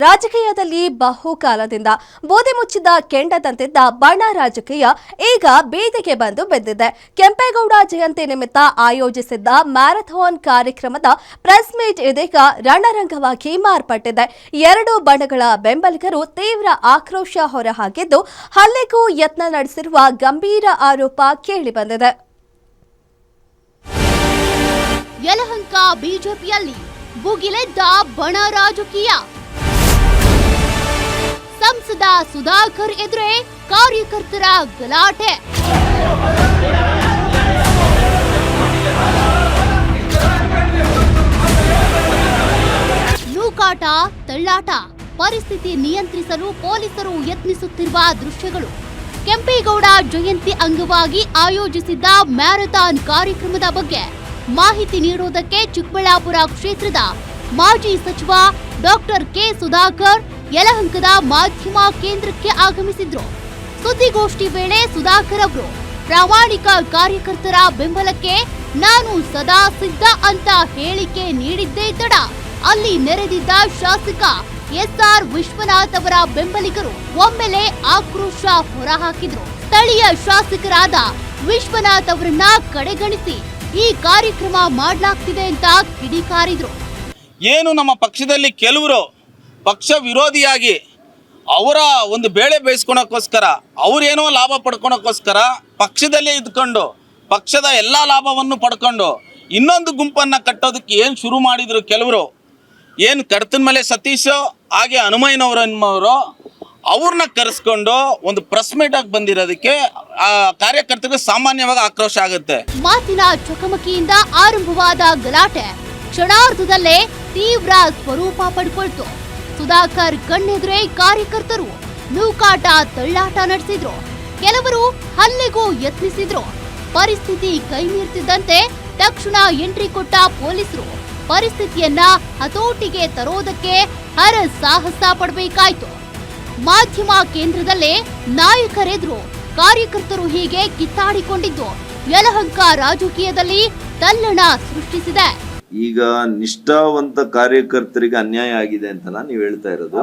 ರಾಜಕೀಯದಲ್ಲಿ ಬಹುಕಾಲದಿಂದ ಬೂದಿ ಮುಚ್ಚಿದ ಕೆಂಡದಂತಿದ್ದ ಬಣ ರಾಜಕೀಯ ಈಗ ಬೀದಿಗೆ ಬಂದು ಬೆದ್ದಿದೆ. ಕೆಂಪೇಗೌಡ ಜಯಂತಿ ನಿಮಿತ್ತ ಆಯೋಜಿಸಿದ್ದ ಮ್ಯಾರಥಾನ್ ಕಾರ್ಯಕ್ರಮದ ಪ್ರೆಸ್ ಮೀಟ್ ಇದೀಗ ರಣರಂಗವಾಗಿ ಮಾರ್ಪಟ್ಟಿದೆ. ಎರಡು ಬಣಗಳ ಬೆಂಬಲಿಗರು ತೀವ್ರ ಆಕ್ರೋಶ ಹೊರಹಾಕಿದ್ದು, ಹಲ್ಲೆಗೂ ಯತ್ನ ನಡೆಸಿರುವ ಗಂಭೀರ ಆರೋಪ ಕೇಳಿಬಂದಿದೆ. ಯಲಹಂಕ ಬಿಜೆಪಿಯಲ್ಲಿ ಭುಗಿಲೆದ್ದ ಬಣ ರಾಜಕೀಯ. ಸಂಸದ ಸುಧಾಕರ್ ಎದುರೇ ಕಾರ್ಯಕರ್ತರ ಗಲಾಟೆ. ನೂಕಾಟ, ತಳ್ಳಾಟ, ಪರಿಸ್ಥಿತಿ ನಿಯಂತ್ರಿಸಲು ಪೊಲೀಸರು ಯತ್ನಿಸುತ್ತಿರುವ ದೃಶ್ಯಗಳು. ಕೆಂಪೇಗೌಡ ಜಯಂತಿ ಅಂಗವಾಗಿ ಆಯೋಜಿಸಿದ್ದ ಮ್ಯಾರಥಾನ್ ಕಾರ್ಯಕ್ರಮದ ಬಗ್ಗೆ ಮಾಹಿತಿ ನೀಡುವುದಕ್ಕೆ ಚಿಕ್ಕಬಳ್ಳಾಪುರ ಕ್ಷೇತ್ರದ ಮಾಜಿ ಸಚಿವ ಡಾಕ್ಟರ್ ಕೆ ಸುಧಾಕರ್ ಯಲಹಂಕದ ಮಾಧ್ಯಮ ಕೇಂದ್ರಕ್ಕೆ ಆಗಮಿಸಿದ್ರು. ಸುದ್ದಿಗೋಷ್ಠಿ ವೇಳೆ ಸುಧಾಕರ್ ಅವರು ಪ್ರಾಮಾಣಿಕ ಕಾರ್ಯಕರ್ತರ ಬೆಂಬಲಕ್ಕೆ ನಾನು ಸದಾ ಸಿದ್ಧ ಅಂತ ಹೇಳಿಕೆ ನೀಡಿದ್ದೇ ತಡ ಅಲ್ಲಿ ನೆರೆದಿದ್ದ ಶಾಸಕ ಎಸ್ಆರ್ ವಿಶ್ವನಾಥ್ ಅವರ ಬೆಂಬಲಿಗರು ಒಮ್ಮೆಲೆ ಆಕ್ರೋಶ ಹೊರಹಾಕಿದ್ರು. ಸ್ಥಳೀಯ ಶಾಸಕರಾದ ವಿಶ್ವನಾಥ್ ಅವರನ್ನ ಕಡೆಗಣಿಸಿ ಈ ಕಾರ್ಯಕ್ರಮ ಮಾಡಲಾಗ್ತಿದೆ ಅಂತ ಕಿಡಿಕಾರಿದ್ರು. ಏನು ನಮ್ಮ ಪಕ್ಷದಲ್ಲಿ ಕೆಲವರು ಪಕ್ಷ ವಿರೋಧಿಯಾಗಿ ಅವರ ಒಂದು ಬೇಳೆ ಬೇಯಿಸ್ಕೊಳಕ್ಕೋಸ್ಕರ ಅವರೇನೋ ಲಾಭ ಪಡ್ಕೊಳಕ್ಕೋಸ್ಕರ ಪಕ್ಷದಲ್ಲೇ ಇದ್ಕೊಂಡು ಪಕ್ಷದ ಎಲ್ಲ ಲಾಭವನ್ನು ಪಡ್ಕೊಂಡು ಇನ್ನೊಂದು ಗುಂಪನ್ನು ಕಟ್ಟೋದಕ್ಕೆ ಏನು ಶುರು ಮಾಡಿದರು ಕೆಲವರು. ಏನು ಕರ್ತನ ಮೇಲೆ ಸತೀಶ್ ಹಾಗೆ ಹನುಮಯ್ಯನವರು ಅವ್ರನ್ನ ಕರೆಸ್ಕೊಂಡು ಒಂದು ಪ್ರೆಸ್ ಮೀಟ್ ಆಗಿ ಬಂದಿರೋದಕ್ಕೆ ಆ ಕಾರ್ಯಕರ್ತರಿಗೆ ಸಾಮಾನ್ಯವಾಗಿ ಆಕ್ರೋಶ ಆಗುತ್ತೆ. ಮಾತಿನ ಚಕಮಕಿಯಿಂದ ಆರಂಭವಾದ ಗಲಾಟೆ ಕ್ಷಣಾರ್ಧದಲ್ಲೇ ತೀವ್ರ ಸ್ವರೂಪ ಪಡ್ಕೊಳ್ತು. ಸುಧಾಕರ್ ಕಣ್ಣೆದುರೇ ಕಾರ್ಯಕರ್ತರು ನೂಕಾಟ, ತಳ್ಳಾಟ ನಡೆಸಿದ್ರು. ಕೆಲವರು ಹಲ್ಲೆಗೂ ಯತ್ನಿಸಿದ್ರು. ಪರಿಸ್ಥಿತಿ ಕೈ ಮೀರ್ತಿದ್ದಂತೆ ತಕ್ಷಣ ಎಂಟ್ರಿ ಕೊಟ್ಟ ಪೊಲೀಸರು ಪರಿಸ್ಥಿತಿಯನ್ನ ಹತೋಟಿಗೆ ತರೋದಕ್ಕೆ ಹರಸಾಹಸ ಪಡಬೇಕಾಯ್ತು. ಮಾಧ್ಯಮ ಕೇಂದ್ರದಲ್ಲೇ ನಾಯಕರೆದ್ರು ಕಾರ್ಯಕರ್ತರು ಹೀಗೆ ಕಿತ್ತಾಡಿಕೊಂಡಿದ್ದು ಯಲಹಂಕ ರಾಜಕೀಯದಲ್ಲಿ ತಲ್ಲಣ ಸೃಷ್ಟಿಸಿದೆ. ಈಗ ನಿಷ್ಠಾವಂತ ಕಾರ್ಯಕರ್ತರಿಗೆ ಅನ್ಯಾಯ ಆಗಿದೆ ಅಂತ ನೀವು ಹೇಳ್ತಾ ಇರೋದು?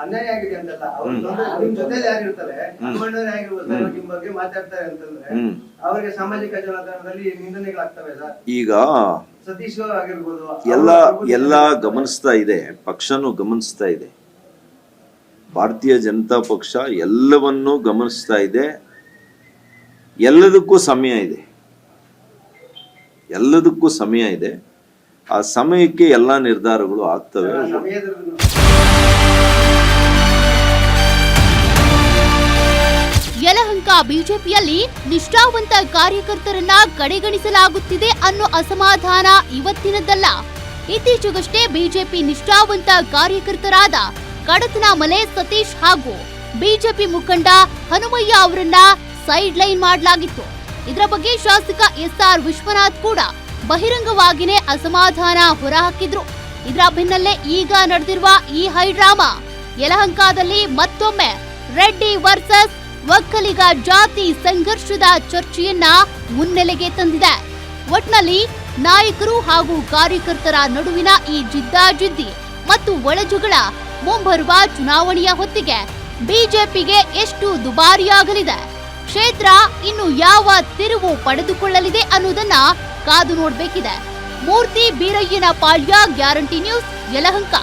ಅನ್ಯಾಯ ಆಗಿದೆ ಅಂತಲ್ಲ, ನಿಮ್ ಜೊತೆಲಿ ಯಾರಿರ್ತಾರೆ ಅಮ್ಮಣ್ಣವರೇ ಆಗಿರ್ಬೋದು, ನಿಮ್ ಬಗ್ಗೆ ಮಾತಾಡ್ತಾರೆ ಅಂತಂದ್ರೆ ಅವರಿಗೆ ಸಾಮಾಜಿಕ ಜಾಲತಾಣದಲ್ಲಿ ನಿಂದನೆಗಳಾಗ್ತವೆ ಸರ್. ಈಗ ಸತೀಶ್ ಆಗಿರ್ಬೋದು ಎಲ್ಲ ಗಮನಿಸ್ತಾ ಇದೆ, ಪಕ್ಷನೂ ಗಮನಿಸ್ತಾ ಇದೆ, ಭಾರತೀಯ ಜನತಾ ಪಕ್ಷ ಎಲ್ಲವನ್ನೂ ಗಮನಿಸ್ತಾ ಇದೆ. ಎಲ್ಲದಕ್ಕೂ ಸಮಯ ಇದೆ, ಎಲ್ಲದಕ್ಕೂ ಸಮಯ ಇದೆ. ಆ ಸಮಯಕ್ಕೆ ಎಲ್ಲಾ ನಿರ್ಧಾರಗಳು ಆಗ್ತವೆ. ಯಲಹಂಕ ಬಿಜೆಪಿಯಲ್ಲಿ ನಿಷ್ಠಾವಂತ ಕಾರ್ಯಕರ್ತರನ್ನ ಕಡೆಗಣಿಸಲಾಗುತ್ತಿದೆ ಅನ್ನೋ ಅಸಮಾಧಾನ ಇವತ್ತಿನದ್ದಲ್ಲ. ಇತ್ತೀಚೆಗಷ್ಟೇ ಬಿಜೆಪಿ ನಿಷ್ಠಾವಂತ ಕಾರ್ಯಕರ್ತರಾದ ಕಡತನಮಲೆ ಸತೀಶ್ ಹಾಗೂ ಬಿಜೆಪಿ ಮುಖಂಡ ಹನುಮಯ್ಯ ಅವರನ್ನ ಸೈಡ್ ಲೈನ್ ಮಾಡಲಾಗಿತ್ತು. ಇದರ ಬಗ್ಗೆ ಶಾಸಕ ಎಸ್ಆರ್ ವಿಶ್ವನಾಥ್ ಕೂಡ ಬಹಿರಂಗವಾಗಿಯೇ ಅಸಮಾಧಾನ ಹೊರಹಾಕಿದ್ರು. ಇದರ ಬೆನ್ನಲ್ಲೇ ಈಗ ನಡೆದಿರುವ ಈ ಹೈಡ್ರಾಮಾ ಯಲಹಂಕದಲ್ಲಿ ಮತ್ತೊಮ್ಮೆ ರೆಡ್ಡಿ ವರ್ಸಸ್ ಒಕ್ಕಲಿಗ ಜಾತಿ ಸಂಘರ್ಷದ ಚರ್ಚೆಯನ್ನ ಮುನ್ನೆಲೆಗೆ ತಂದಿದೆ. ಒಟ್ನಲ್ಲಿ ನಾಯಕರು ಹಾಗೂ ಕಾರ್ಯಕರ್ತರ ನಡುವಿನ ಈ ಜಿದ್ದಾಜಿದ್ದಿ ಮತ್ತು ಒಳಜಗಳ ಮುಂಬರುವ ಚುನಾವಣೆಯ ಹೊತ್ತಿಗೆ ಬಿಜೆಪಿಗೆ ಎಷ್ಟು ದುಬಾರಿಯಾಗಲಿದೆ, ಕ್ಷೇತ್ರ ಇನ್ನು ಯಾವ ತಿರುವು ಪಡೆದುಕೊಳ್ಳಲಿದೆ ಅನ್ನೋದನ್ನ ಕಾದು ನೋಡಬೇಕಿದೆ. ಮೂರ್ತಿ ಬೀರಯ್ಯನ ಪಾಳ್ಯ, ಗ್ಯಾರಂಟಿ ನ್ಯೂಸ್, ಯಲಹಂಕ.